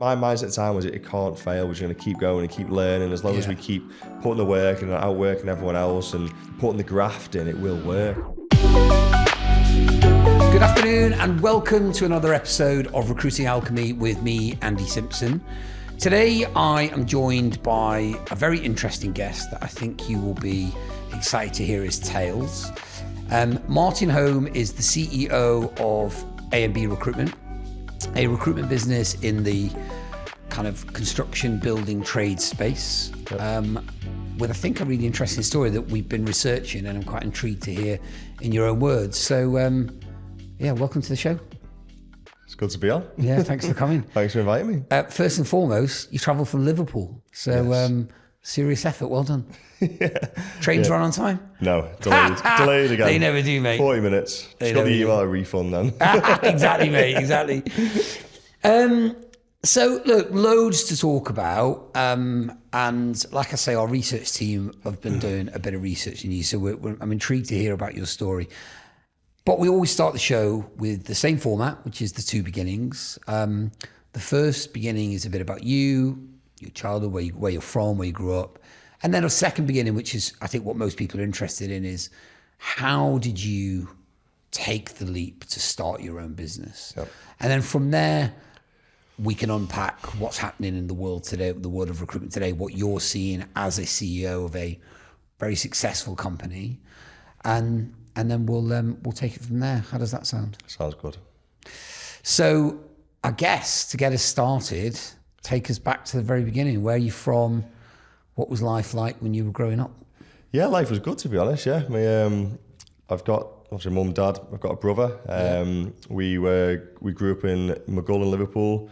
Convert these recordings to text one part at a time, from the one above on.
My mindset at the time was it can't fail. We're just going to keep going and keep learning. As long as we keep putting the work and outworking everyone else and putting the graft in, it will work. Good afternoon and welcome to another episode of Recruiting Alchemy with me, Andy Simpson. Today I am joined by a very interesting guest that I think you will be excited to hear his tales. Martyn Holme is the CEO of A&B Recruitment, a recruitment business in the kind of construction, building, trade space, with I think a really interesting story that we've been researching and I'm quite intrigued to hear in your own words. So welcome to the show. It's good to be on. Yeah, thanks for coming. Thanks for inviting me. First and foremost, you travel from Liverpool, so yes. Serious effort, well done. Trains run on time? No, delayed again. They never do, mate. 40 minutes. Just got the email a refund then. Exactly, mate, exactly. So look, loads to talk about, and like I say, our research team have been doing a bit of research in you, so I'm intrigued to hear about your story. But we always start the show with the same format, which is the two beginnings. The first beginning is a bit about you, your childhood, where you're from, where you grew up. And then a second beginning, which is, I think, what most people are interested in, is how did you take the leap to start your own business? Yep. And then from there, we can unpack what's happening in the world today, the world of recruitment today, what you're seeing as a CEO of a very successful company. And then we'll take it from there. How does that sound? Sounds good. So I guess to get us started, take us back to the very beginning. Where are you from? What was life like when you were growing up? Yeah, life was good, to be honest. Yeah, I've got obviously mum, dad. I've got a brother. We grew up in Maghull, Liverpool,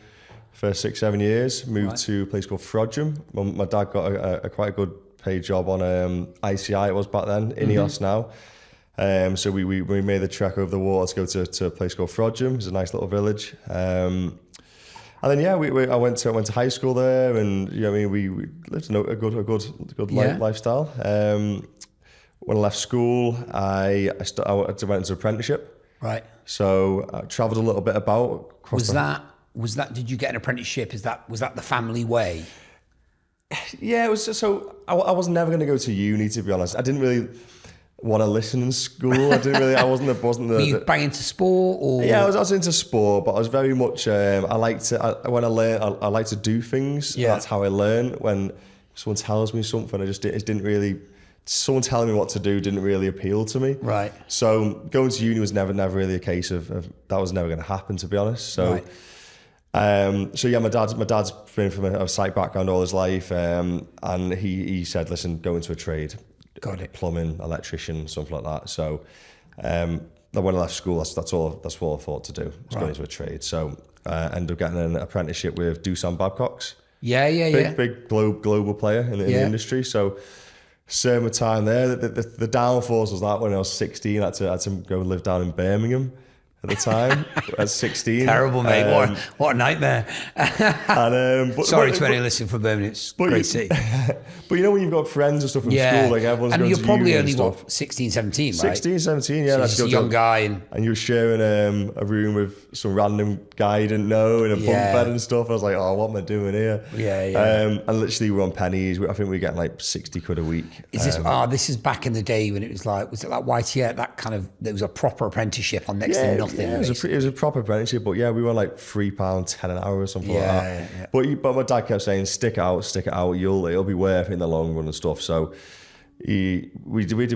for 6-7 years. Moved to a place called Frodsham. My dad got a quite a good paid job on ICI. It was back then, INEOS now. So we made the trek over the water to go to a place called Frodsham. It's a nice little village. And then I went to high school there, and we lived a good lifestyle. When I left school, I went into an apprenticeship. Right. So I travelled a little bit about. Was that? Did you get an apprenticeship? Was that the family way? Yeah, it was. So I was never going to go to uni, to be honest. I didn't really want to listen in school. I wasn't the. Were you bang into sport or? Yeah, I was into sport, but I was very much. When I learn, I like to do things. Yeah. That's how I learn. When someone tells me something, it didn't really. Someone telling me what to do didn't really appeal to me. Right. So going to uni was never really a case of that was never going to happen, to be honest. So. Right. My dad's been from a site background all his life, and he said, listen, go into a trade. Got it. Plumbing, electrician, something like that. So when I left school, that's all I thought to do, was go into a trade. So I ended up getting an apprenticeship with Doosan Babcocks. Big global player in the industry. So served my time there. The downfalls was that when I was 16, I had to go live down in Birmingham at the time. At 16. Terrible, mate. What a nightmare. Sorry to anyone listening from Birmingham. It's a great city. But when you've got friends and stuff from school, like everyone's and going you're to probably uni only, and stuff. 16, 17, right? 16, 17, yeah. So you're just a young guy. And you were sharing a room with some random guy you didn't know in a bunk bed and stuff. I was like, oh, what am I doing here? Yeah. And literally we were on pennies. I think we were getting like 60 quid a week. This is back in the day when it was like YTF, that kind of, there was a proper apprenticeship on next to nothing. Yeah, it was a proper apprenticeship, but we were like £3.10 an hour or something like that. Yeah. But my dad kept saying, stick it out, it'll be worth it in the long run and stuff. So we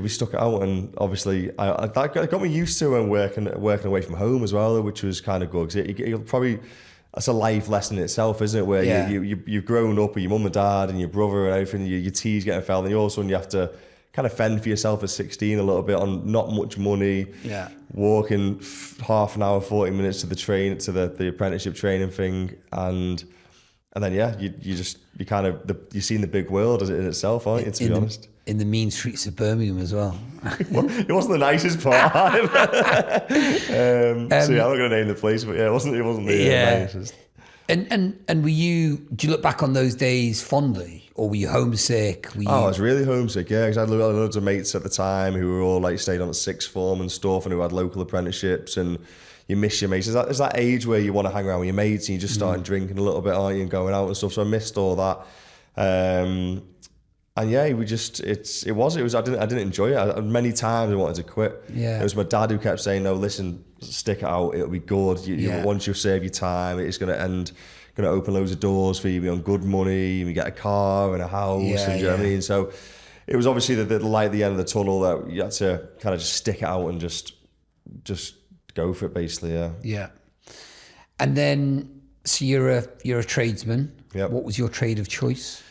stuck it out, and obviously that got me used to and working away from home as well, which was kind of good, because that's a life lesson in itself, isn't it? Where you've grown up with your mum and dad and your brother and everything, your tea's getting felt, and all of a sudden you have to kind of fend for yourself at 16 a little bit on not much money, walking half an hour, 40 minutes to the train, to the apprenticeship training thing, and then you're seeing the big world as it in itself, aren't you, to be honest? In the mean streets of Birmingham as well. Well, it wasn't the nicest part. I'm not going to name the place, but it wasn't the nicest. And do you look back on those days fondly, or were you homesick? I was really homesick, yeah, because I had loads of mates at the time who were all like stayed on at sixth form and stuff, and who had local apprenticeships, and you miss your mates. There's that age where you want to hang around with your mates and you just starting drinking a little bit, aren't you, and going out and stuff. So I missed all that. And yeah, I didn't enjoy it. Many times I wanted to quit. Yeah. It was my dad who kept saying, no, listen, stick it out. It'll be good. Once you save your time, it's going to open loads of doors for you. You'll be on good money. You get a car and a house. And you know what I mean? So it was obviously the light at the end of the tunnel that you had to kind of just stick it out and just go for it, basically. Yeah. Yeah. And then, so you're a tradesman. Yep. What was your trade of choice?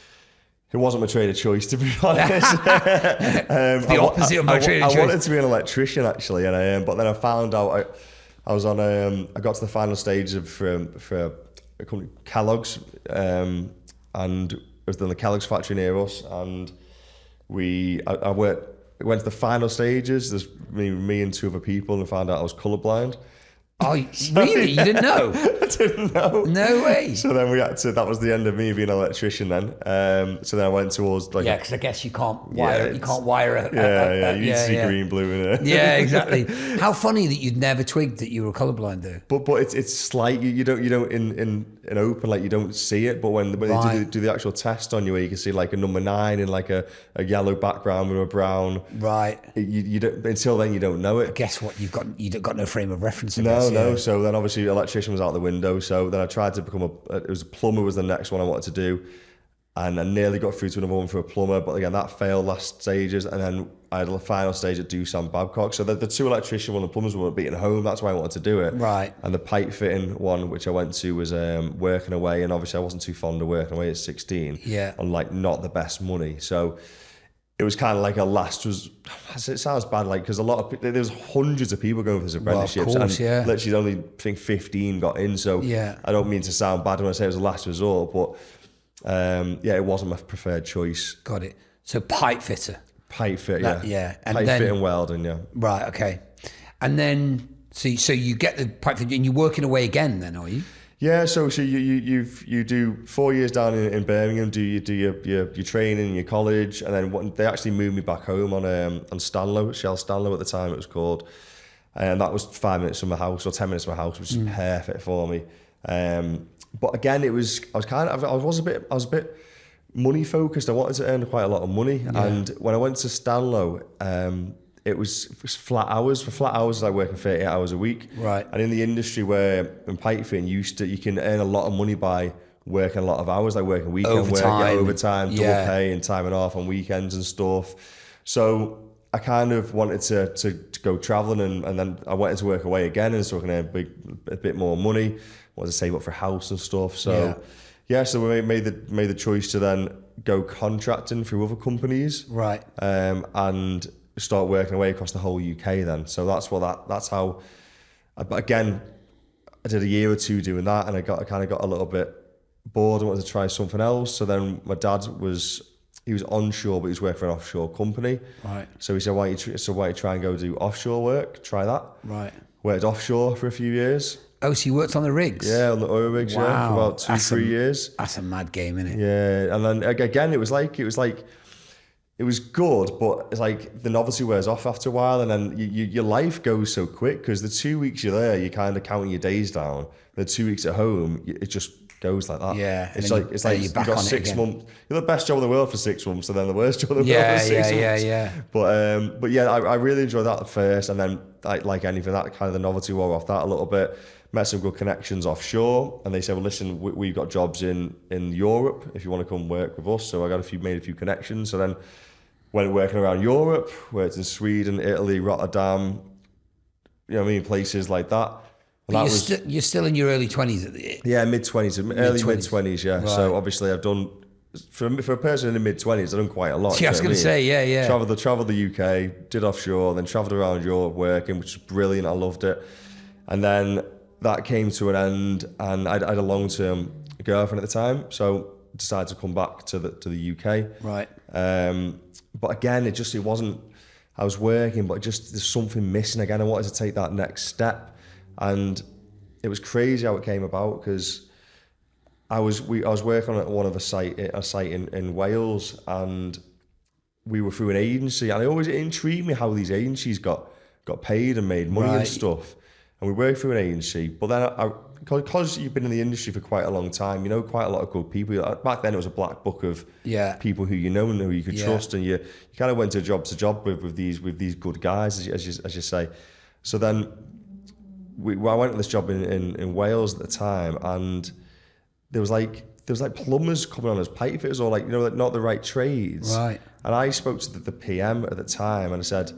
It wasn't my trade of choice, to be honest. The opposite of my trade of choice. I wanted to be an electrician, actually, but then I found out I was on. I got to the final stage for a company, Kellogg's, and it was in the Kellogg's factory near us, and I went to the final stages. There's me and two other people, and found out I was colourblind. Oh, really? You didn't know? I didn't know. No way. So then that was the end of me being an electrician then. So then I went towards like... Yeah, because I guess you can't wire you need to see green, blue in it. Yeah, exactly. How funny that you'd never twigged that you were colourblind though. But it's slight, you don't in open, like you don't see it, but when they do the actual test on you where you can see like a number 9 in like a yellow background with a brown. Right. You don't, until then you don't know it. Guess what? You've got no frame of reference. No. So then obviously electrician was out the window. So then I tried to become a plumber was the next one I wanted to do. And I nearly got through to another one for a plumber. But again, that failed last stages. And then I had a final stage at Doosan Babcock. So the two electrician one, the plumbers were beating home. That's why I wanted to do it. Right. And the pipe fitting one, which I went to, was working away. And obviously I wasn't too fond of working away at 16. Yeah. On like not the best money. So it was kind of like it sounds bad, like, because there's hundreds of people going for this apprenticeships, well, of course, and literally only, I think, 15 got in. So I don't mean to sound bad when I say it was a last resort, but it wasn't my preferred choice. Got it. So pipe fitter. Pipe fit, yeah. Yeah. And pipe fit and welding, yeah. Right, okay. And then, so you get the pipe fit, and you're working away again then, are you? Yeah, so you do 4 years down in Birmingham, do your training in your college, and then they actually moved me back home on Stanlow, Shell Stanlow at the time it was called, and that was 5 minutes from my house or 10 minutes from my house, which is perfect for me. But again, I was a bit money focused. I wanted to earn quite a lot of money, and when I went to Stanlow, it was flat hours. For flat hours, I was working 38 hours a week. Right. And in the industry where in pipe fitting, you can earn a lot of money by working a lot of hours, like working weekend work, overtime, double pay, and time and off on weekends and stuff. So I kind of wanted to go traveling, and then I wanted to work away again, and so I can earn a bit more money. I wanted to save up for a house and stuff. So so we made the choice to then go contracting through other companies. Right. And start working away across the whole UK then. So that's how, but again, I did a year or two doing that, and I kind of got a little bit bored and wanted to try something else. So then my dad was onshore, but he was working for an offshore company. Right. So he said, why don't you try and go do offshore work? Try that. Right. Worked offshore for a few years. Oh, so you worked on the rigs? Yeah, on the oil rigs, for about 2-3 years. That's a mad game, isn't it? Yeah, and then again, it was good, but it's like the novelty wears off after a while, and then your life goes so quick, because the 2 weeks you're there, you're kind of counting your days down. The 2 weeks at home, it just goes like that. Yeah, it's like you've got 6 months. You're the best job in the world for 6 months, and then the worst job in the world for 6 months. Yeah. But yeah, I really enjoyed that at first, and then like anything, that kind of the novelty wore off that a little bit. Met some good connections offshore, and they said, well, listen, we've got jobs in Europe if you want to come work with us. So I made a few connections. So then went working around Europe, worked in Sweden, Italy, Rotterdam, you know what I mean, places like that. And you're still in your early 20s at the mid-20s, early mid-20s, yeah. Right. So obviously I've done, for a person in the mid-20s, I've done quite a lot. Yeah, I was going to say, yeah. Travelled the UK, did offshore, then travelled around Europe working, which was brilliant, I loved it. And then that came to an end, and I had a long-term girlfriend at the time, so decided to come back to the UK. Right. But again, it wasn't, I was working, but there's something missing again. I wanted to take that next step, and it was crazy how it came about, because I was working on one of a site in Wales, and we were through an agency, and it intrigued me how these agencies got paid and made money and stuff. and we worked through an agency. But then because you've been in the industry for quite a long time, you know quite a lot of good people. Back then it was a black book of people who you know and who you could trust, and you kind of went to job with these these good guys, as you say. So then I went to this job in Wales at the time, and there was like plumbers coming on as pipe fitters, or like, you know, like not the right trades. Right. And I spoke to the PM at the time, and I said,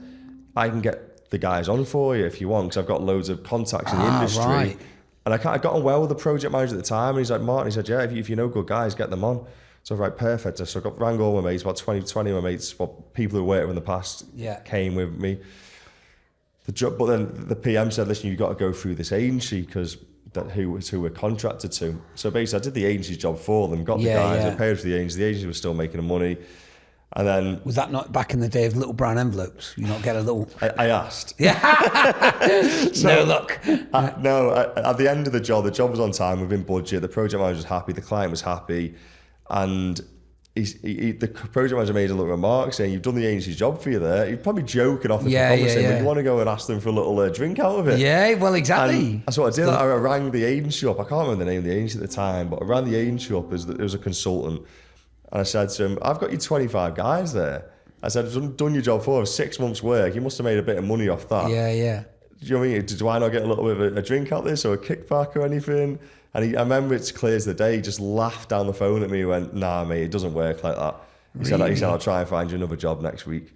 I can get the guys on for you if you want, because I've got loads of contacts in the industry. Right. And I got on well with the project manager at the time, and he's like, Martyn, he said, yeah, if you know good guys, get them on. So I was like, perfect. So I rang all my mates, about 20 of my mates, people who worked with in the past came with me. But then the PM said, listen, you've got to go through this agency, because who we're contracted to. So basically I did the agency's job for them, got the guys, I paid for the agency was still making the money. And then... Was that not back in the day of little brown envelopes? You not get a little... I asked. Yeah. No, look. At the end of the job was on time, within budget, the project manager was happy, the client was happy, and the project manager made a little remark saying, you've done the agency's job for you there. He's probably joking off the conversation, but you want to go and ask them for a little drink out of it. Yeah, well, exactly. And that's what I did. I rang the agency up. I can't remember the name of the agency at the time, but I rang the agency up as there was a consultant. And I said to him, I've got you 25 guys there. I said, I've done your job for 6 months' work. You must have made a bit of money off that. Yeah. Do you know what I mean? Do I not get a little bit of a drink out of this, or a kickback or anything? And I remember it's clear as the day, he just laughed down the phone at me and went, nah, mate, it doesn't work like that. He said, I'll try and find you another job next week.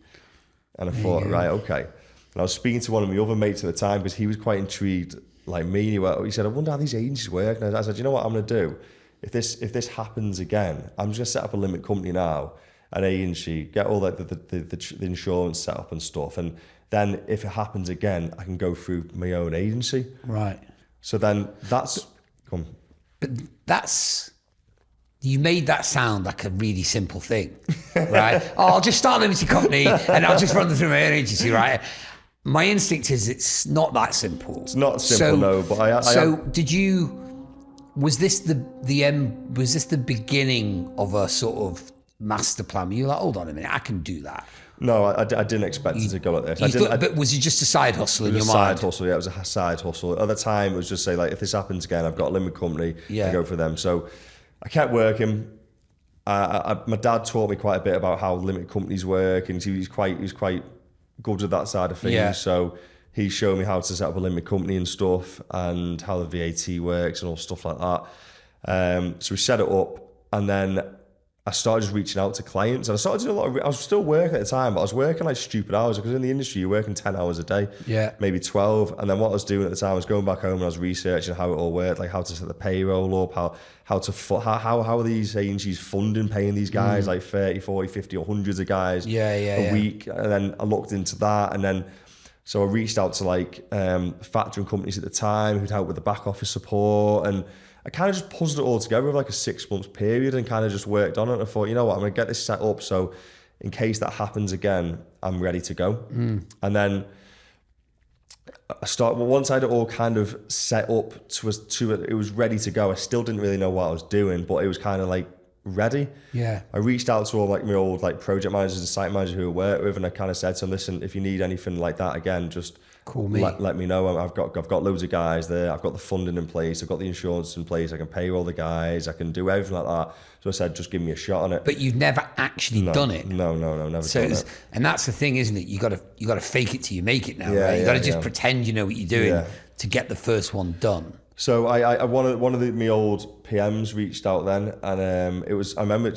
And I thought, right, okay. And I was speaking to one of my other mates at the time, because he was quite intrigued, like me. He said, I wonder how these agencies work. And I said, you know what I'm going to do? If this happens again, I'm just going to set up a limited company now, an agency, get all the insurance set up and stuff. And then if it happens again, I can go through my own agency. Right. So then that's... But you made that sound like a really simple thing, right? I'll just start a limited company and I'll just run them through my own agency, right? My instinct is it's not that simple. It's not simple, no. But did you? Was this the beginning of a sort of master plan? You were like, hold on a minute, I can do that. No, I didn't expect it to go like this. But was it just a side hustle in your mind? It was a side hustle, yeah. It was a side hustle. At the time, it was just say, like, if this happens again, I've got a limited company, I go for them. So I kept working. My dad taught me quite a bit about how limited companies work, and he was quite good at that side of things. Yeah. So he showed me how to set up a limited company and stuff, and how the VAT works and all stuff like that. So we set it up, and then I started just reaching out to clients, and I started doing a lot of... I was still working at the time, but I was working like stupid hours, because in the industry you're working 10 hours a day, maybe 12. And then what I was doing at the time, I was going back home and I was researching how it all worked, like how to set the payroll up, how are these agencies funding, paying these guys like 30, 40, 50 or hundreds of guys a week. And then I looked into that, and then so I reached out to like factoring companies at the time who'd help with the back office support, and I kind of just puzzled it all together with like a 6 month period, and kind of just worked on it. And I thought, you know what, I'm going to get this set up, so in case that happens again, I'm ready to go. And then once I had it all kind of set up it was ready to go. I still didn't really know what I was doing, but it was kind of like ready. Yeah. I reached out to all like my old like project managers and site managers who I work with, and I kind of said to them, listen, if you need anything like that again, just call me. Let me know. I've got loads of guys there. I've got the funding in place. I've got the insurance in place. I can pay all the guys. I can do everything like that. So I said, just give me a shot on it. But you've never actually done it. No, never done it. And that's the thing, isn't it? You got to fake it till you make it now, right? You got to just pretend you know what you're doing to get the first one done. So one of my old PMs reached out then, and it was I remember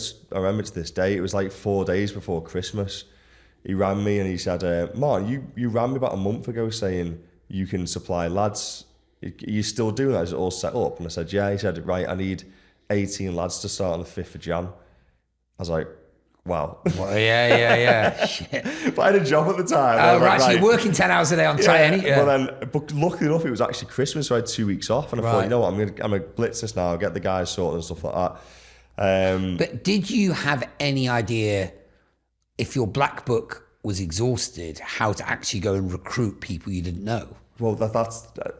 to this day. It was like 4 days before Christmas. He rang me and he said, Martyn, you rang me about a month ago saying you can supply lads. Are you still doing that? Is it all set up? And I said, yeah. He said, right, I need 18 lads to start on the 5th of Jan. I was like, wow. Well, yeah. Shit. But I had a job at the time. Oh, right, so you're working 10 hours a day on training? But luckily enough, it was actually Christmas, so I had 2 weeks off. And I thought, you know what, I'm gonna blitz this now, get the guys sorted and stuff like that. But did you have any idea, if your black book was exhausted, how to actually go and recruit people you didn't know? Well,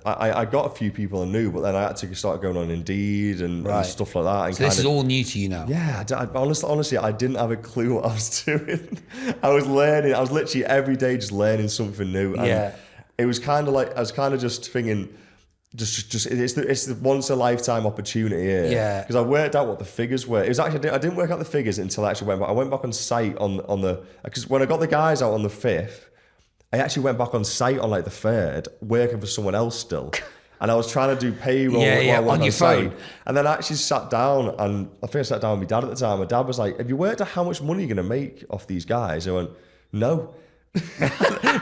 I got a few people I knew, but then I had to start going on Indeed and stuff like that. And so this is all new to you now? Yeah, honestly, I didn't have a clue what I was doing. I was learning. I was literally every day just learning something new. And it was kind of like, I was kind of just thinking, it's the once a lifetime opportunity here. Yeah. Because I worked out what the figures were. It was actually, I didn't work out the figures until I actually went back. I went back on site because when I got the guys out on the 5th, I actually went back on site on like the 3rd, working for someone else still. And I was trying to do payroll while on your phone. site. And then I actually sat down, and I think I sat down with my dad at the time. My dad was like, have you worked out how much money you're going to make off these guys? I went, no.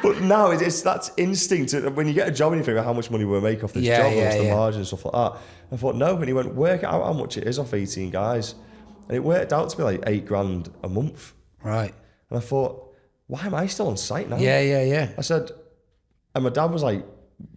But now that's instinct. When you get a job and you figure out how much money we'll make off this job, what's the margin and stuff like that. I thought, no. And he went, work out how much it is off 18 guys. And it worked out to be like $8,000 a month. Right. And I thought, why am I still on site now? Yeah. I said, and my dad was like,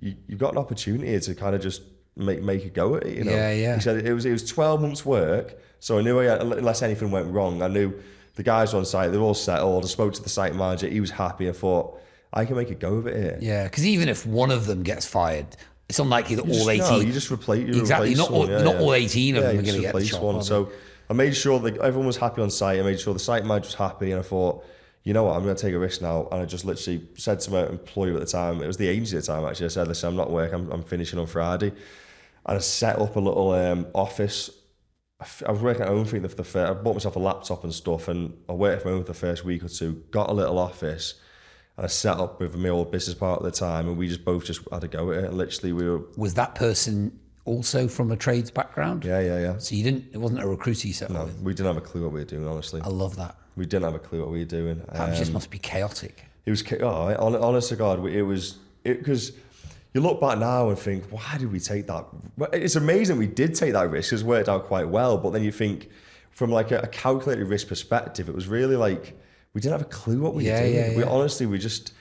you've got an opportunity to kind of just make a go at it, you know? Yeah. He said it was 12 months work. So I knew unless anything went wrong, I knew the guys on site, they're all settled. I spoke to the site manager. He was happy. I thought, I can make a go of it here. Yeah, because even if one of them gets fired, it's unlikely that all 18... No, you just replace exactly, not all 18 of them are going to get the job. One. So I made sure that everyone was happy on site. I made sure the site manager was happy. And I thought, you know what, I'm going to take a risk now. And I just literally said to my employer at the time, it was the agency at the time actually, I said, listen, I'm not working, I'm finishing on Friday. And I set up a little office. I was working at home for the first, I bought myself a laptop and stuff, and I worked from home for the first week or two, got a little office, and I set up with my old business partner at the time, and we just both had a go at it. And literally we were... Was that person also from a trades background? Yeah. So it wasn't a recruiter you set up with? We didn't have a clue what we were doing, honestly. I love that. We didn't have a clue what we were doing. That just must be chaotic. It was, honest to God, because you look back now and think, why did we take that? It's amazing we did take that risk, it's worked out quite well, but then you think, from like a calculated risk perspective, it was really like, we didn't have a clue what we were doing. Yeah. We honestly, we didn't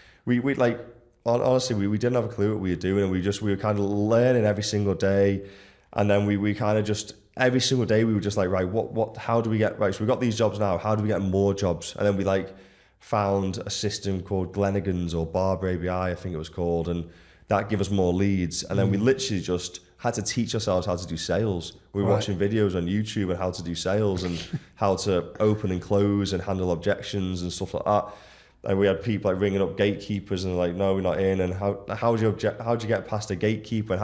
have a clue what we were doing, and we were kind of learning every single day. And then we kind of just, every single day we were just like, right, how do we get, right, so we got these jobs now, how do we get more jobs? And then we like found a system called Glenigan's or Barber ABI, I think it was called, and that gave us more leads. And then we literally just had to teach ourselves how to do sales. We were watching videos on YouTube on how to do sales and how to open and close and handle objections and stuff like that. And we had people like ringing up gatekeepers and like, no, we're not in. And how do you get past a gatekeeper? And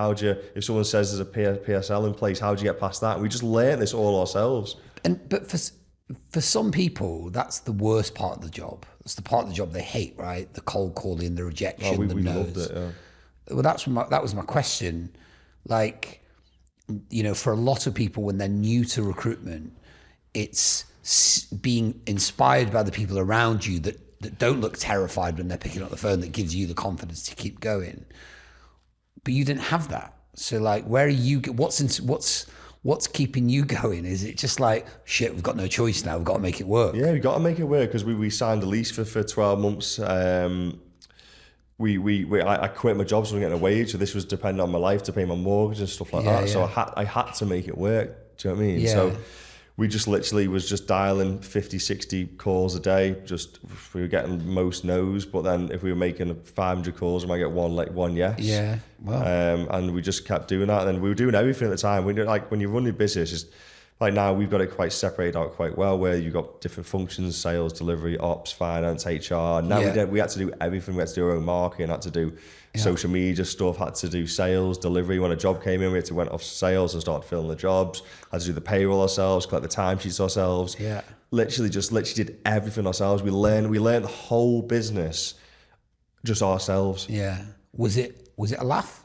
if someone says there's a PSL in place, how do you get past that? And we just learned this all ourselves. But for some people, that's the worst part of the job. That's the part of the job they hate, right? The cold calling, the rejection, we no's. loved it, yeah. Well, that was my question. Like, you know, for a lot of people when they're new to recruitment, it's being inspired by the people around you that don't look terrified when they're picking up the phone that gives you the confidence to keep going. But you didn't have that. So like, where are you? What's keeping you going? Is it just like, shit, we've got no choice now, we've got to make it work? Yeah, we've got to make it work because we signed a lease for 12 months. I quit my job so I wasn't getting a wage, so this was dependent on my life to pay my mortgage and stuff like that. Yeah. So I had to make it work. Do you know what I mean? Yeah. So we just literally was just dialing 50, 60 calls a day. We were getting most no's, but then if we were making 500 calls, we might get one yes. Yeah. Wow. And we just kept doing that. And then we were doing everything at the time. When you run your business, it's like now we've got it quite separated out quite well, where you've got different functions: sales, delivery, ops, finance, HR. Now we had to do everything. We had to do our own marketing, had to do social media stuff, had to do sales, delivery. When a job came in, we had to went off sales and start filling the jobs. Had to do the payroll ourselves, collect the timesheets ourselves. Yeah. Literally did everything ourselves. We learned the whole business just ourselves. Yeah. Was it a laugh?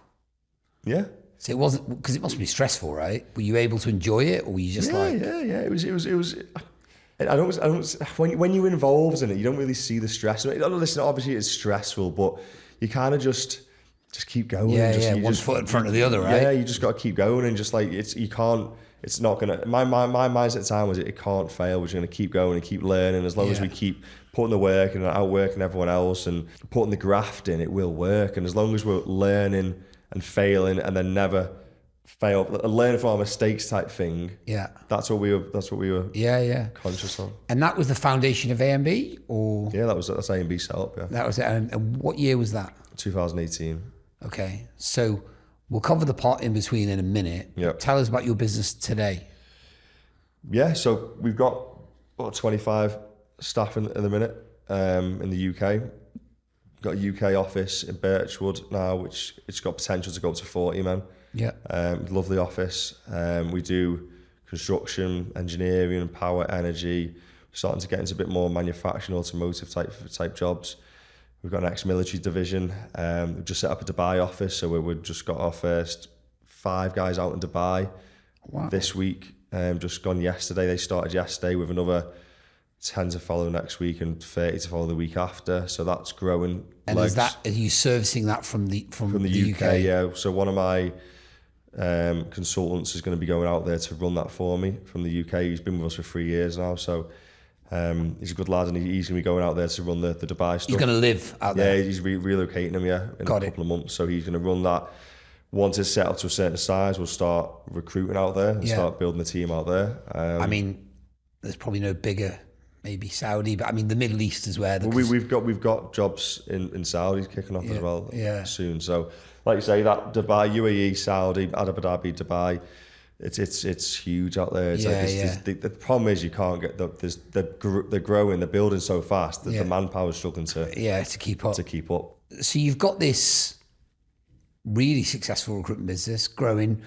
Yeah. So it wasn't, because it must be stressful, right? Were you able to enjoy it, or were you just like? Yeah. It was. I don't. When you're involved in it, you don't really see the stress. Listen, obviously it's stressful, but you kind of just keep going. One foot in front of the other, right? Yeah, you just got to keep going, and just like you can't. It's not gonna. My mindset at the time was it can't fail. We're just gonna keep going and keep learning. As long as we keep putting the work and outworking everyone else and putting the graft in, it will work. And as long as we're learning and failing and then never fail, learn from our mistakes type thing. Yeah, that's what we were. Yeah. Conscious of. And that was the foundation of AMB, or that's AMB set up. Yeah, that was it. And what year was that? 2018. Okay, so we'll cover the part in between in a minute. Yeah. Tell us about your business today. Yeah, so we've got about 25 staff in the minute in the UK. got a UK office in Birchwood now, which it's got potential to go up to 40 men. Yeah. Lovely office. We do construction, engineering, power, energy. We're starting to get into a bit more manufacturing, automotive type jobs. We've got an ex-military division. We've just set up a Dubai office, so we've just got our first 5 guys out in Dubai this week. Just gone yesterday. They started yesterday with another 10 to follow next week and 30 to follow the week after. So that's growing. And are you servicing that from the UK? Yeah. So one of my consultants is going to be going out there to run that for me from the UK. He's been with us for 3 years now. So he's a good lad, and he's going to be going out there to run the Dubai stuff. He's going to live out there? Yeah, he's relocating him, in a couple of months. So he's going to run that. Once it's set up to a certain size, we'll start recruiting out there and start building the team out there. I mean, there's probably no bigger, maybe Saudi, but I mean the Middle East is where. We've got jobs in Saudi kicking off as well soon. So, like you say, that Dubai, UAE, Saudi, Abu Dhabi, Dubai, it's huge out there. The problem is you can't get they're growing, they're building so fast that the manpower is struggling to keep up. So you've got this really successful recruitment business growing.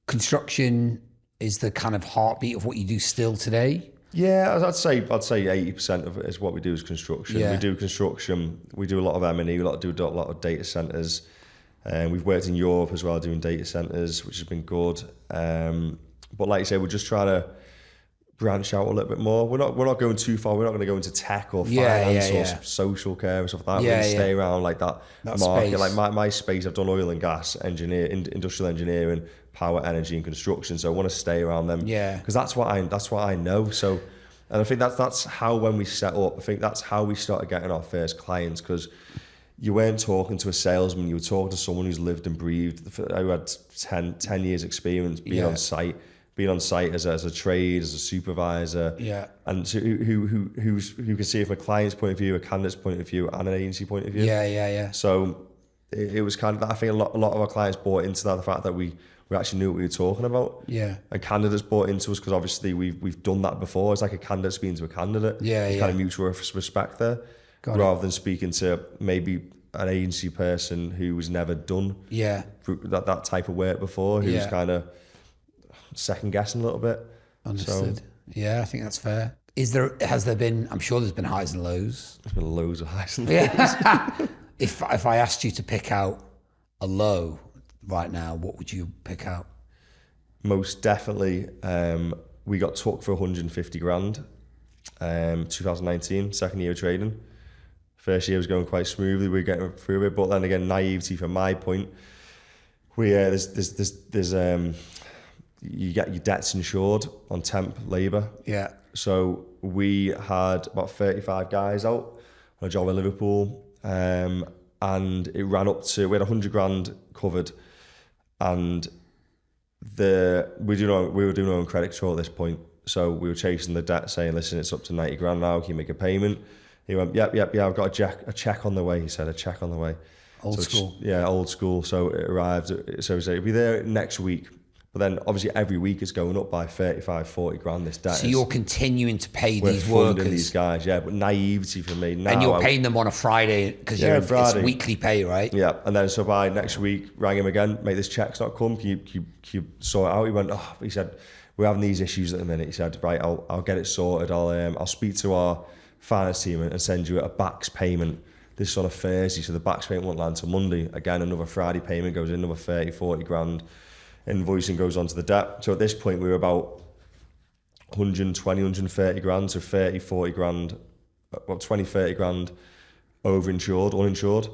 Construction is the kind of heartbeat of what you do still today. Yeah, I'd say 80% of it is what we do is construction. We do construction. We do a lot of M&E. We do a lot of data centers. We've worked in Europe as well doing data centers, which has been good. But like you say, we're just trying to branch out a little bit more. We're not going too far. We're not going to go into tech or finance or social care and stuff like that. We're going to stay around like that market. Space. Like my space, I've done oil and gas, industrial engineering, power, energy, and construction. So I want to stay around them. Yeah. Because that's what I know. So, and I think that's how, when we set up, I think that's how we started getting our first clients, because you weren't talking to a salesman. You were talking to someone who's lived and breathed, who had 10 years experience being on site. Being on site as a trade, as a supervisor, and so who can see it from a client's point of view, a candidate's point of view, and an agency point of view. So it was kind of that. I think a lot of our clients bought into that, the fact that we actually knew what we were talking about. Yeah. And candidates bought into us because obviously we've done that before. It's like a candidate speaking to a candidate. There's kind of mutual respect there, rather than speaking to maybe an agency person who was never done that type of work before, who's kind of second guessing a little bit. Understood. So, I think that's fair. Has there been, I'm sure there's been highs and lows. There's been loads of highs and lows. If I asked you to pick out a low right now, what would you pick out? Most definitely, we got took for 150 grand, 2019, second year of trading. First year was going quite smoothly, we were getting through it, but then again, naivety from my point, you get your debts insured on temp labour. Yeah. So we had about 35 guys out on a job in Liverpool, and it ran up to, we had 100 grand covered, and we were doing our own credit control at this point. So we were chasing the debt, saying, listen, it's up to 90 grand now, can you make a payment? He went, yep, I've got a check on the way. He said, a check on the way. Old school. Old school. So it arrived. So we said, it'll be there next week. But then obviously every week it's going up by 35, 40 grand, this debt. So you're continuing to pay these workers. We're funding these guys, but naivety for me. Now, and you're paying them on a Friday because it's weekly pay, right? Yeah, and then so by next week, rang him again, mate, this check's not come, can you sort it out? He went, he said, we're having these issues at the minute. He said, right, I'll get it sorted. I'll speak to our finance team and send you a backs payment. This is on a Thursday, so the backs payment won't land till Monday. Again, another Friday payment goes in, another 30, 40 grand. Invoicing goes onto the debt. So at this point, we were about 120, 130 grand, so 30, 40 grand, about 20, 30 grand overinsured, uninsured.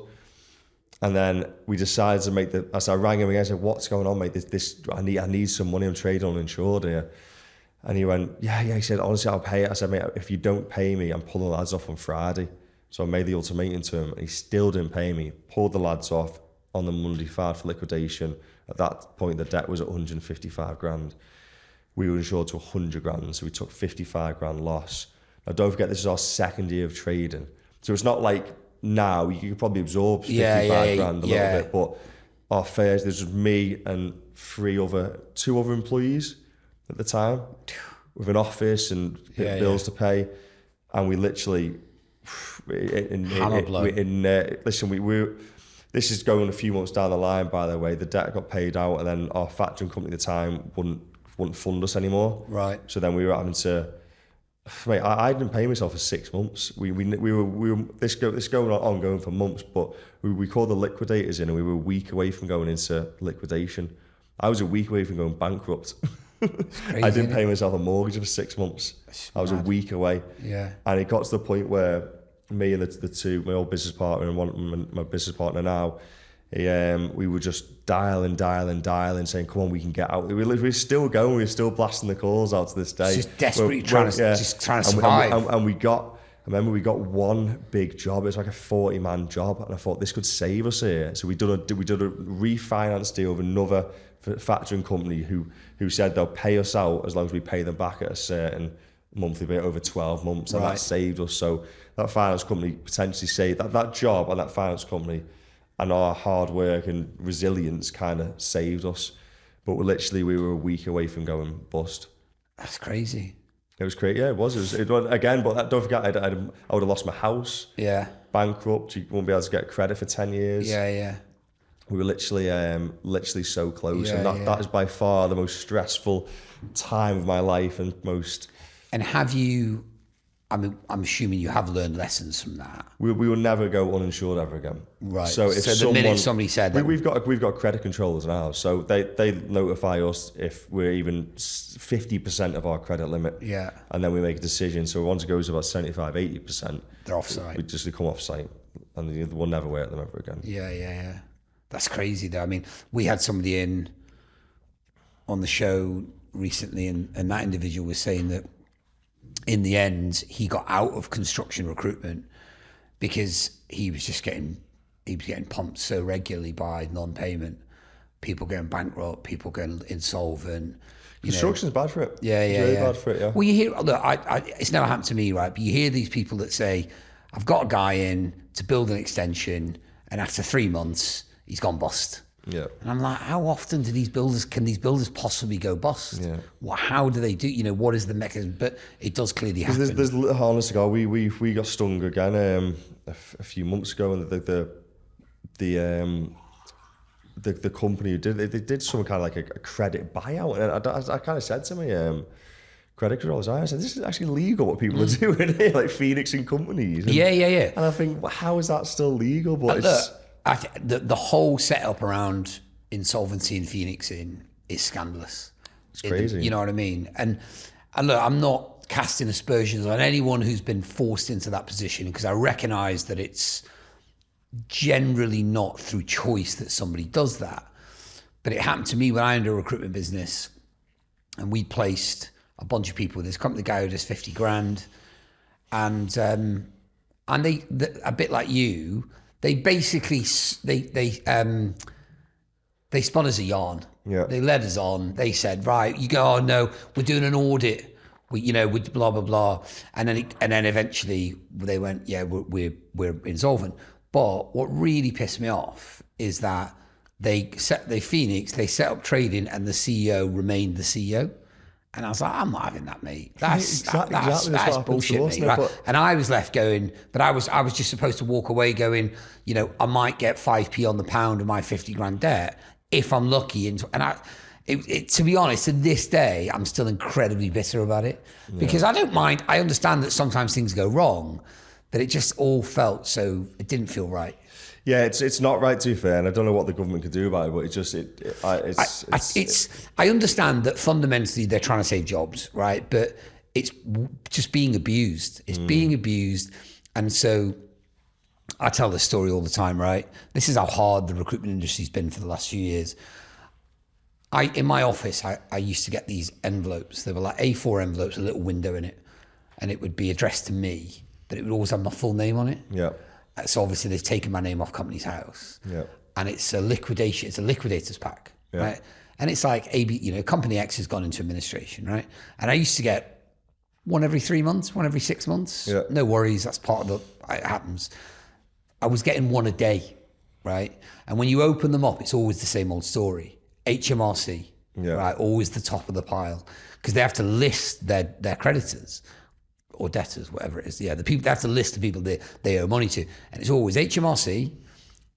And then we decided to make as I rang him again, I said, what's going on, mate? I need some money, I'm trading uninsured here. And he went, he said, honestly, I'll pay it. I said, mate, if you don't pay me, I'm pulling the lads off on Friday. So I made the ultimatum to him, and he still didn't pay me. Pulled the lads off on the Monday, filed for liquidation. At that point, the debt was at 155 grand. We were insured to 100 grand, so we took 55 grand loss. Now, don't forget, this is our second year of trading. So it's not like now, you could probably absorb 55 grand a little bit, but our fares, this was me and two other employees at the time, with an office and bills to pay. And we literally, Listen, this is going a few months down the line, by the way. The debt got paid out, and then our factoring company at the time wouldn't fund us anymore. Right. So then we were having to. Mate, I didn't pay myself for 6 months. We were this going on for months, but we called the liquidators in, and we were a week away from going into liquidation. I was a week away from going bankrupt. Crazy, I didn't pay myself a mortgage for 6 months. I was a week away. Yeah. And it got to the point where me and the two, my old business partner and my business partner now, we were just dialing, saying, "Come on, we can get out." We're still going. We're still blasting the calls out to this day. Just desperately trying to survive. And we got. I remember we got one big job. It was like a 40-man job, and I thought this could save us here. So we did a refinance deal with another factoring company who said they'll pay us out as long as we pay them back at a certain monthly rate over 12 months, and that saved us. So that finance company potentially saved that job, and that finance company and our hard work and resilience kind of saved us. But we were a week away from going bust. That's crazy. It was crazy. Yeah, it was again, but don't forget, I would have lost my house. Yeah. Bankrupt. You won't be able to get credit for 10 years. Yeah. We were literally so close, and that is by far the most stressful time of my life and most. And have you? I'm assuming you have learned lessons from that. We will never go uninsured ever again. Right. So if the minute somebody said that, we've got credit controllers now, so they notify us if we're even 50% of our credit limit. Yeah. And then we make a decision. So once it goes to about 75-80%, they're offside. We just come off site, and we'll never work them ever again. Yeah. That's crazy, though. I mean, we had somebody in on the show recently, and that individual was saying that in the end, he got out of construction recruitment because he was getting pumped so regularly by non-payment, people going bankrupt, people going insolvent. Construction's bad for it. Yeah. It's really bad for it, yeah. Well, you hear, look, it's never happened to me, right? But you hear these people that say, I've got a guy in to build an extension, and after 3 months, he's gone bust. Yeah. And I'm like, how often can these builders possibly go bust? Yeah. How do they do, what is the mechanism? But it does clearly happen. There's honest to God, we got stung again a few months ago, and the company who did some kind of like a credit buyout, and I kind of said to me, credit controllers, I said, this is actually legal what people are doing here, like Phoenix and companies. And, yeah. And I think, well, how is that still legal? But it's... the whole setup around insolvency in Phoenix is scandalous. It's crazy. You know what I mean? And look, I'm not casting aspersions on anyone who's been forced into that position, because I recognise that it's generally not through choice that somebody does that. But it happened to me when I owned a recruitment business, and we placed a bunch of people with this company. The guy owed us 50 grand, and they a bit like you. They basically they spun us a yarn. Yeah. They led us on. They said, right, you go, oh no, we're doing an audit. We blah blah blah, and then eventually they went, yeah, we're insolvent. But what really pissed me off is that they set up trading, and the CEO remained the CEO. And I was like, I'm not having that, mate. That's bullshit, mate. Right? And I was left going, but I was just supposed to walk away going, I might get 5p on the pound of my 50 grand debt if I'm lucky. And to be honest, to this day, I'm still incredibly bitter about it, because I don't mind. I understand that sometimes things go wrong, but it just all felt so. It didn't feel right. Yeah, it's not right, to be fair, and I don't know what the government could do about it, but I understand that fundamentally they're trying to save jobs, right? But it's just being abused. It's being abused, and so I tell this story all the time, right? This is how hard the recruitment industry's been for the last few years. In my office, I used to get these envelopes. They were like A4 envelopes, a little window in it, and it would be addressed to me, but it would always have my full name on it. Yeah. So obviously they've taken my name off Company's House. Yeah. And it's a liquidation, it's a liquidator's pack, right? And it's like Company X has gone into administration, right? And I used to get one every 3 months, one every 6 months. Yeah. No worries, that's part of it happens. I was getting one a day, right? And when you open them up, it's always the same old story. HMRC, right? Always the top of the pile, because they have to list their creditors or debtors, whatever it is. Yeah, the people, they have to list the people they owe money to. And it's always HMRC,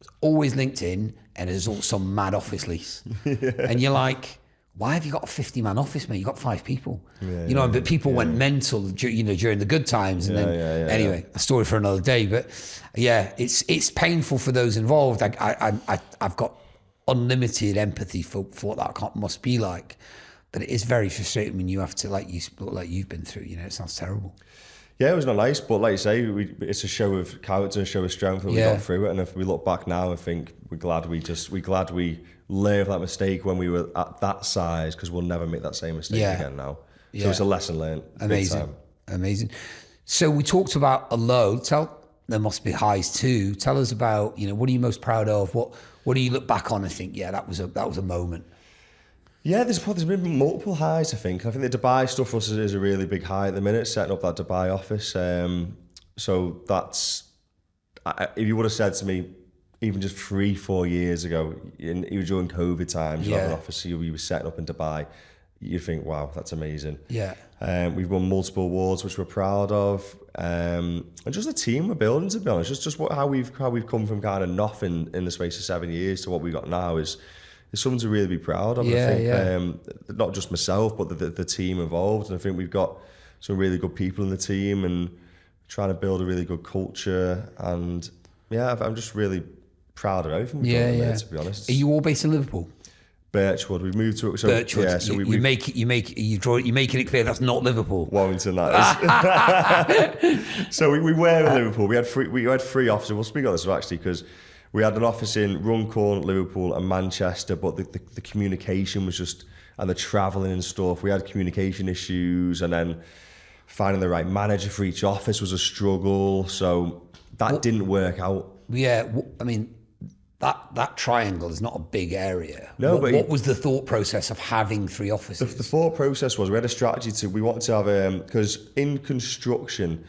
it's always LinkedIn, and there's also some mad office lease. And you're like, why have you got a 50-man office, mate? You got 5 people. But people went mental, during the good times. And anyway, a story for another day. But yeah, it's painful for those involved. I've got unlimited empathy for what that must be like. But it is very frustrating when you have to, like you've been through. It sounds terrible. Yeah, it was not nice, but like you say, it's a show of character, a show of strength that we got through it. And if we look back now, I think we're glad we learned that mistake when we were at that size, because we'll never make that same mistake again now. So it's a lesson learned. Amazing. So we talked about a low. There must be highs too. Tell us about, what are you most proud of? What do you look back on and think, that was a moment? Yeah, there's been multiple highs, I think. I think the Dubai stuff for us is a really big high at the minute, setting up that Dubai office. So that's, if you would have said to me, even just 3-4 years ago, even during COVID times, you have an office you were setting up in Dubai, you think, wow, that's amazing. Yeah. We've won multiple awards, which we're proud of. And just the team we're building, to be honest, how we've come from kind of nothing in the space of 7 years to what we got now is something to really be proud of. I think, not just myself, but the team involved. And I think we've got some really good people in the team and trying to build a really good culture. And I'm just really proud of everything we've done there, to be honest. Are you all based in Liverpool? Birchwood. We've moved to it. So, Birchwood. Yeah, so you're making it clear that's not Liverpool. Warrington, that is. So we were in Liverpool. We had 3 offices. We'll speak on this actually, because we had an office in Runcorn, Liverpool, and Manchester, but the communication was just, and the travelling and stuff. We had communication issues, and then finding the right manager for each office was a struggle. So that didn't work out. Yeah, I mean, that triangle is not a big area. No, what was the thought process of having 3 offices? The thought process was we had a strategy we wanted to have, because in construction,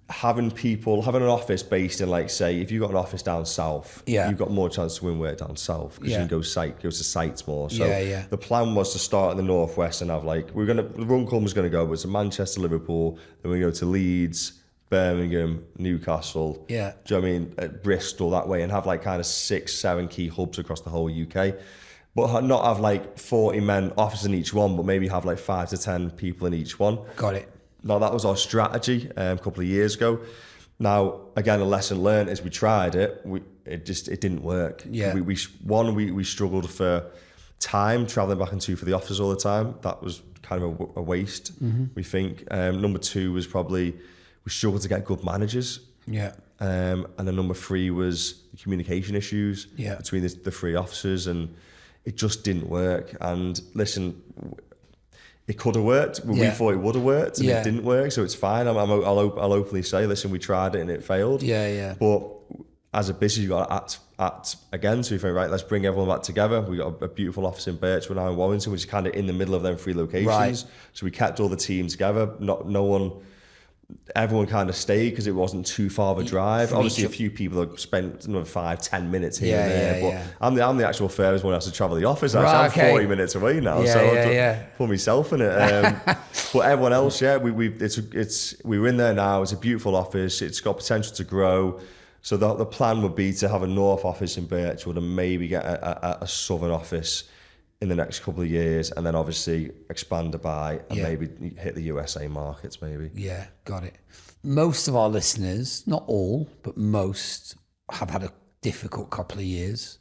having an office based in, like, say, if you've got an office down south, you've got more chance to win work down south, because you can go to sites more. So the plan was to start in the northwest and have, like, Runcorn was going to go, but it's Manchester, Liverpool, then we go to Leeds, Birmingham, Newcastle, do you know what I mean, Bristol, that way, and have like kind of 6-7 key hubs across the whole UK, but not have like 40 men offices in each one, but maybe have like 5 to 10 people in each one. Got it. Now that was our strategy a couple of years ago. Now again, a lesson learned is we tried it, it didn't work. We struggled for time traveling back and to for the office all the time. That was kind of a waste, we think. Number 2 was probably we struggled to get good managers. And then number 3 was the communication issues between the 3 officers, and it just didn't work. And listen, it could have worked. We thought it would have worked, and it didn't work, so it's fine. I'll openly say, listen, we tried it and it failed. But as a business, you've got to act again. So you think, right, let's bring everyone back together. We got a beautiful office in Birchwood now in Warrington, which is kind of in the middle of them 3 locations. Right. So we kept all the team together. Everyone kind of stayed because it wasn't too far of a drive. Obviously, a few people have spent 5-10 minutes here and there, but I'm the actual furthest one who has to travel the office. I'm 40 minutes away now, so I put myself in it. But everyone else, we're in there now. It's a beautiful office. It's got potential to grow. So the plan would be to have a north office in Birchwood and maybe get a southern office in the next couple of years, and then obviously expand Dubai and maybe hit the USA markets maybe. Yeah, got it. Most of our listeners, not all, but most, have had a difficult couple of years.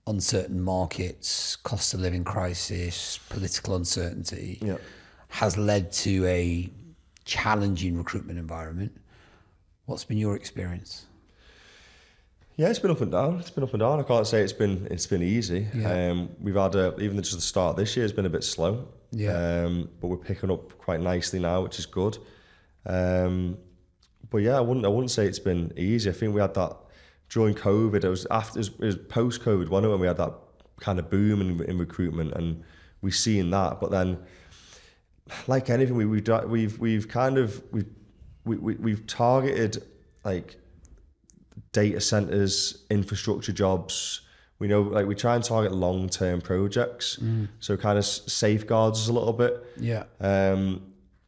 Uncertain markets, cost of living crisis, political uncertainty has led to a challenging recruitment environment. What's been your experience? Yeah, it's been up and down. I can't say it's been easy. We've had even just the start this year has been a bit slow. But we're picking up quite nicely now, which is good. But yeah, I wouldn't say it's been easy. I think we had that during COVID. It was post COVID, wasn't it, when we had that kind of boom in recruitment, and we've seen that. But then, like anything, we've targeted like data centers, infrastructure jobs. We know, like, we try and target long-term projects, so kind of safeguards us a little bit.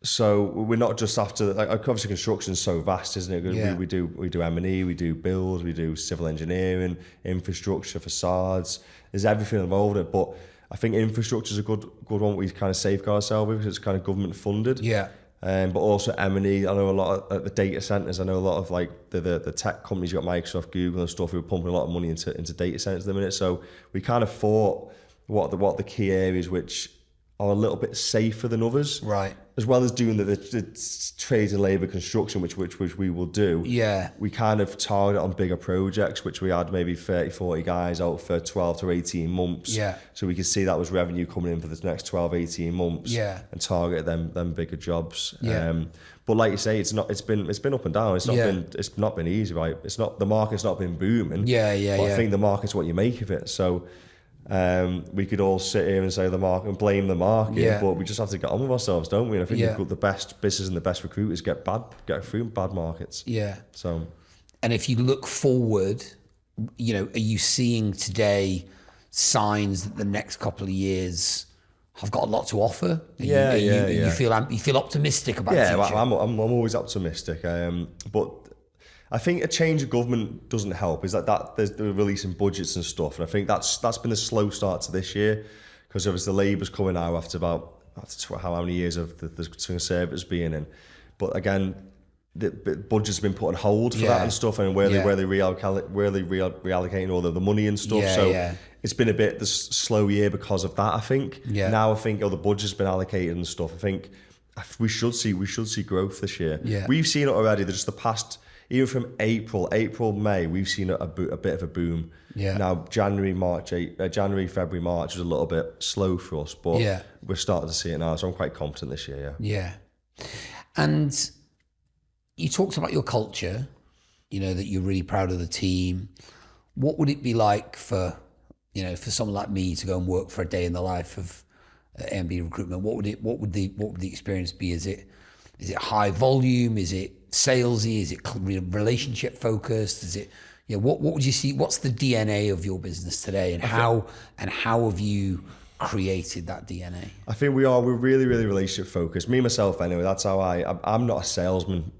So we're not just after, like, obviously construction is so vast, isn't it? Yeah. We do M&E, we do build, we do civil engineering, infrastructure, facades. There's everything involved in it. But I think infrastructure is a good one we kind of safeguard ourselves with, because it's kind of government funded. Yeah. But also M&E, I know a lot of the data centers. I know a lot of like the tech companies. You got Microsoft, Google, and stuff who are pumping a lot of money into data centers at the minute. So we kind of thought what the key areas which are a little bit safer than others, Right. as well as doing the trades and labour construction, which we will do. Yeah. We kind of target on bigger projects, which we had maybe 30, 40 guys out for 12 to 18 months. Yeah. So we could see that was revenue coming in for the next 12, 18 months. Yeah. And target them bigger jobs. Yeah. But like you say, it's been up and down. It's not been easy, right? The market's not been booming. Yeah. But I think the market's what you make of it. So we could all sit here and say the market and blame the market, but we just have to get on with ourselves, don't we? And I think the best business and the best recruiters get through bad markets. Yeah. So, and if you look forward, are you seeing today signs that the next couple of years have got a lot to offer? You feel optimistic about the future? I'm always optimistic. But I think a change of government doesn't help. Is that there's the releasing budgets and stuff, and I think that's been a slow start to this year, because obviously the Labour's coming out after how many years of the Conservatives being in. But again, the budget's been put on hold for that and stuff, and where they reallocating all the money and stuff. It's been a bit the slow year because of that. I think now I think the budget's been allocated and stuff. I think we should see growth this year. We've seen it already. Just the past. Even from April, May, we've seen a bit of a boom. Now, January, February, March was a little bit slow for us, but we're starting to see it now. So I'm quite confident this year. Yeah. And you talked about your culture, that you're really proud of the team. What would it be like for someone like me to go and work for a day in the life of A&B Recruitment? What would the experience be? Is it high volume? Is it salesy? Is it relationship focused? Is it, what would you see? What's the DNA of your business today, and how have you created that DNA? I think we're really, really relationship focused. Me, myself, anyway. That's how I'm not a salesman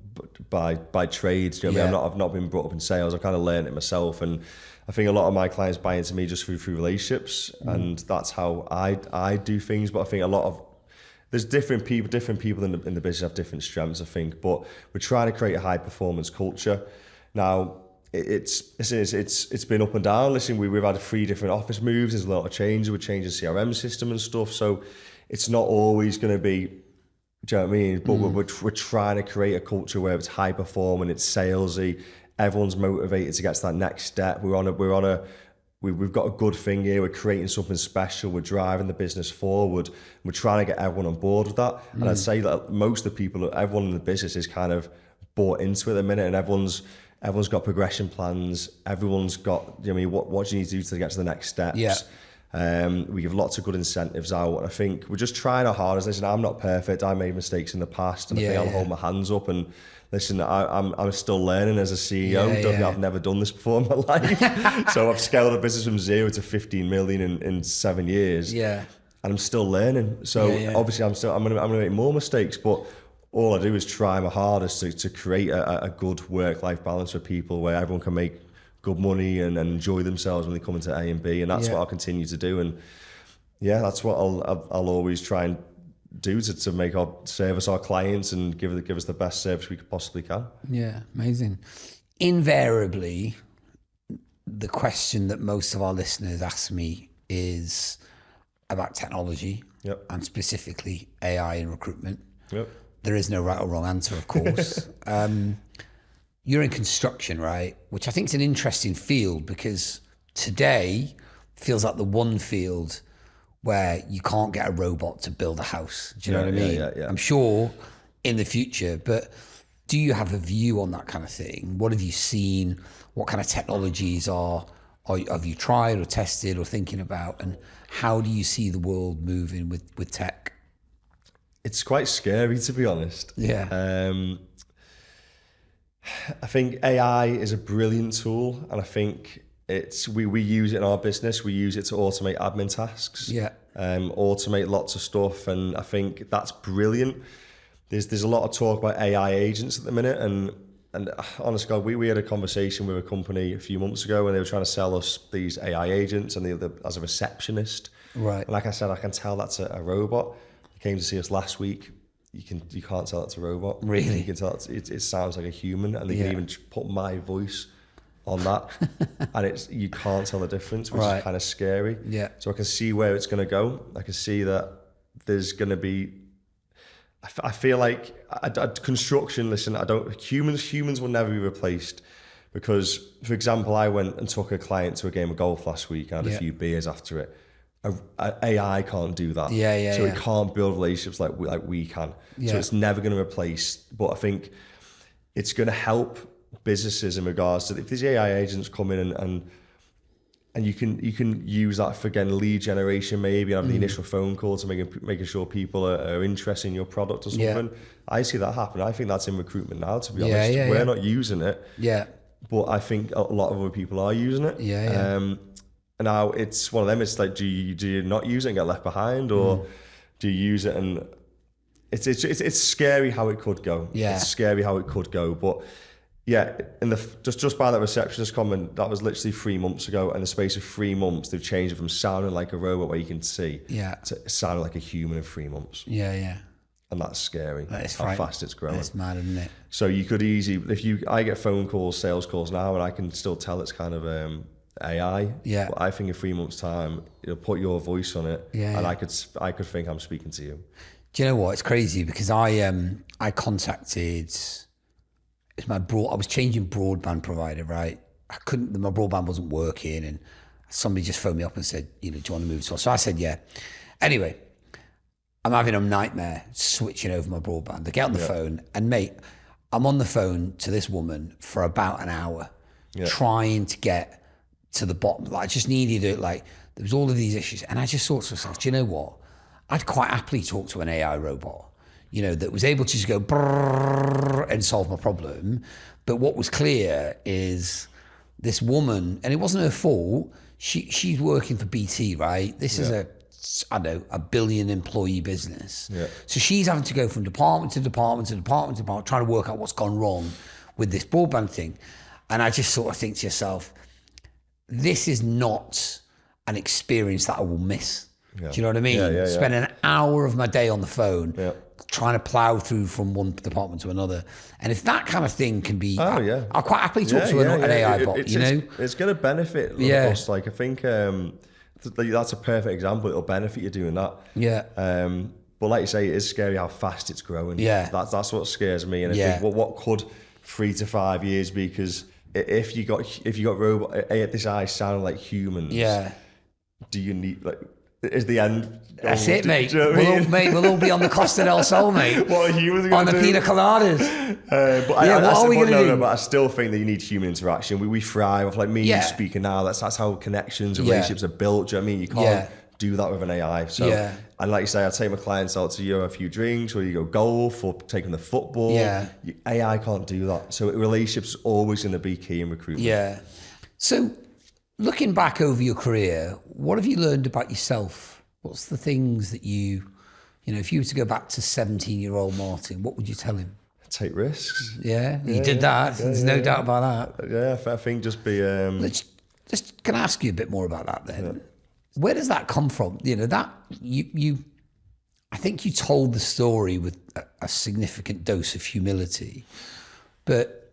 by trade. Do you know what I mean? I've not been brought up in sales. I've kind of learned it myself, and I think a lot of my clients buy into me just through relationships, and that's how I do things. But I think there's different people in the business have different strengths, I think, but we're trying to create a high performance culture. Now, it's been up and down. Listen, we've had 3 different office moves. There's a lot of changes. We're changing CRM system and stuff. So it's not always going to be, do you know what I mean? But we're trying to create a culture where it's high performing, it's salesy, everyone's motivated to get to that next step. We've got a good thing here. We're creating something special. We're driving the business forward. We're trying to get everyone on board with that. And I'd say that most of the people, everyone in the business is kind of bought into it at the minute, and everyone's got progression plans. Everyone's got, what do you need to do to get to the next steps? We give lots of good incentives out. And I think we're just trying our hardest. Listen, I'm not perfect. I made mistakes in the past, and I think I'll hold my hands up. And listen, I'm still learning as a CEO. I've never done this before in my life. So I've scaled a business from 0 to 15 million in 7 years. And I'm still learning. So obviously I'm gonna make more mistakes, but all I do is try my hardest to create a good work-life balance for people where everyone can make good money and enjoy themselves when they come into A&B, and that's what I'll continue to do. And that's what I'll always try and do to make service our clients and give us the best service we possibly can. Yeah, amazing. Invariably, the question that most of our listeners ask me is about technology, and specifically AI in recruitment. There is no right or wrong answer, of course. You're in construction, right? Which I think is an interesting field, because today feels like the one field where you can't get a robot to build a house. Do you know what I mean? Yeah. I'm sure in the future, but do you have a view on that kind of thing? What have you seen? What kind of technologies have you tried or tested or thinking about? And how do you see the world moving with tech? It's quite scary, to be honest. I think AI is a brilliant tool, and I think we use it in our business. We use it to automate admin tasks, automate lots of stuff, and I think that's brilliant. there's a lot of talk about AI agents at the minute, and honest God, we had a conversation with a company a few months ago, and they were trying to sell us these AI agents, and as a receptionist. Right. And like I said, I can tell that's a robot. They came to see us last week. You can't tell that's a robot. Really? You can tell it sounds like a human, and they can even put my voice on that, and you can't tell the difference, which is kind of scary. Yeah. So I can see where it's going to go. I can see that there's going to be. I feel like construction. Listen, humans will never be replaced, because, for example, I went and took a client to a game of golf last week. I had a few beers after it. AI can't do that. So it can't build relationships like we can. So it's never going to replace. But I think it's going to help businesses in regards to if these AI agents come in and you can use that for, again, lead generation, maybe have the initial phone call to making sure people are interested in your product or something. I see that happen. I think that's in recruitment now, to be honest. We're not using it. But I think a lot of other people are using it. And now it's one of them. It's like, do you not use it and get left behind, or do you use it and it's scary how it could go. It's scary how it could go, but. Yeah, just by that receptionist comment, that was literally 3 months ago. In the space of 3 months, they've changed it from sounding like a robot where you can see to sounding like a human in 3 months. And that's scary. That is how fast it's growing. That's mad, isn't it? So you could easily, I get phone calls, sales calls now, and I can still tell it's kind of AI. But I think in 3 months' time, it'll put your voice on it, and I could think I'm speaking to you. Do you know what? It's crazy because I contacted. I was changing broadband provider, right? My broadband wasn't working, and somebody just phoned me up and said, do you want to move to us? So I said, yeah. Anyway, I'm having a nightmare switching over my broadband. I get on the phone, and mate, I'm on the phone to this woman for about an hour, trying to get to the bottom. Like, I just needed it. Like, there was all of these issues, and I just thought to myself, do you know what? I'd quite happily talk to an AI robot. That was able to just go brrr and solve my problem. But what was clear is this woman, and it wasn't her fault, she's working for BT, right? This is a billion employee business. So she's having to go from department to department to department to department, trying to work out what's gone wrong with this broadband thing. And I just sort of think to yourself, this is not an experience that I will miss. Do you know what I mean? Spending an hour of my day on the phone, trying to plow through from one department to another. And if that kind of thing can be, I'll quite happily talk to an AI bot, It's going to benefit us. Like, I think that's a perfect example. It'll benefit you doing that. But like you say, it is scary how fast it's growing. That's what scares me. And I think, what could 3 to 5 years be? Because if you got robot, this AI sounding like humans, do you need, like, is the end? That's it, mate. We'll all be on the Costa del Sol, mate. What are humans going to do? On the pina coladas. What are we going to do? But I still think that you need human interaction. We thrive off, like me and you speaking now. That's how connections and relationships are built. Do you know what I mean? You can't do that with an AI. So, and like you say, I take my clients out to a few drinks, or you go golf, or take them to football. AI can't do that. So relationships is always going to be key in recruitment. So, looking back over your career, what have you learned about yourself? What's the things that if you were to go back to 17-year-old Martyn, what would you tell him? Take risks. You did that. There's no doubt about that. I think just be... Just can I ask you a bit more about that then? Where does that come from? That I think you told the story with a significant dose of humility, but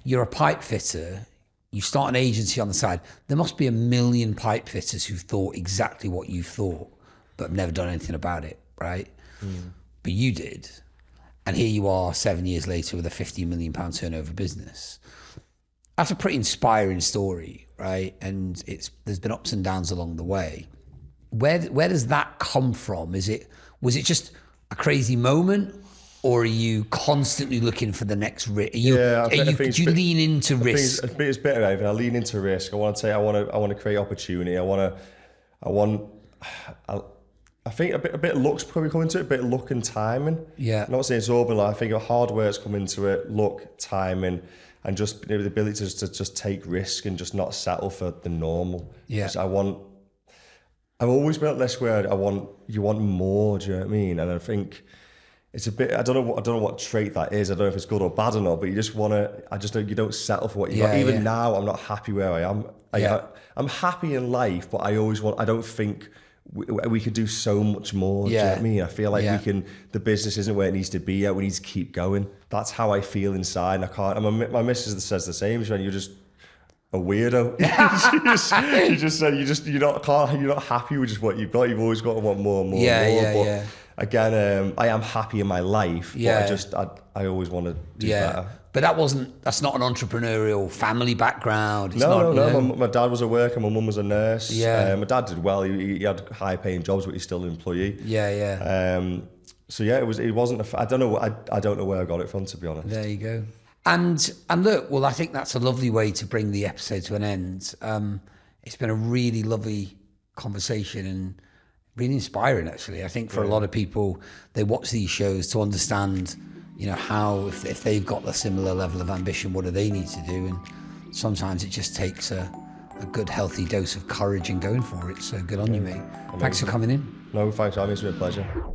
you're a pipe fitter. You start an agency on the side. There must be 1 million pipe fitters who thought exactly what you thought, but have never done anything about it, right? But you did. And here you are 7 years later with a £50 million turnover business. That's a pretty inspiring story, right? And there's been ups and downs along the way. Where does that come from? Was it just a crazy moment? Or are you constantly looking for the next risk? Do you lean into risk? It's a bit of everything. I lean into risk. I want to create opportunity. I think a bit of luck's probably come into it, a bit of luck and timing. I'm not saying it's all, but I think hard work's come into it, luck, timing, and just the ability to just take risk and just not settle for the normal. I've always been at this where you want more, do you know what I mean? And I think it's a bit, I don't know what trait that is. I don't know if it's good or bad or not, but you just want to, you don't settle for what you got. Even now, I'm not happy where I am. I'm happy in life, but I don't think we could do so much more. Do you know what I mean? I feel like the business isn't where it needs to be yet. We need to keep going. That's how I feel inside. And I can't, and my missus says the same. She's like, you're just a weirdo. You're not happy with just what you've got. You've always got to want more and more. But again, I am happy in my life, but I always want to do better. But that's not an entrepreneurial family background. No. My dad was a worker, my mum was a nurse. My dad did well. He had high paying jobs, but he's still an employee. So it wasn't. I don't know where I got it from, to be honest. There you go. And look, well, I think that's a lovely way to bring the episode to an end. It's been a really lovely conversation and really inspiring, actually. I think for a lot of people, they watch these shows to understand, how, if they've got a similar level of ambition, what do they need to do? And sometimes it just takes a good, healthy dose of courage and going for it. So good on you, mate. Thanks for coming in. No, thanks, Amy. It's been a pleasure.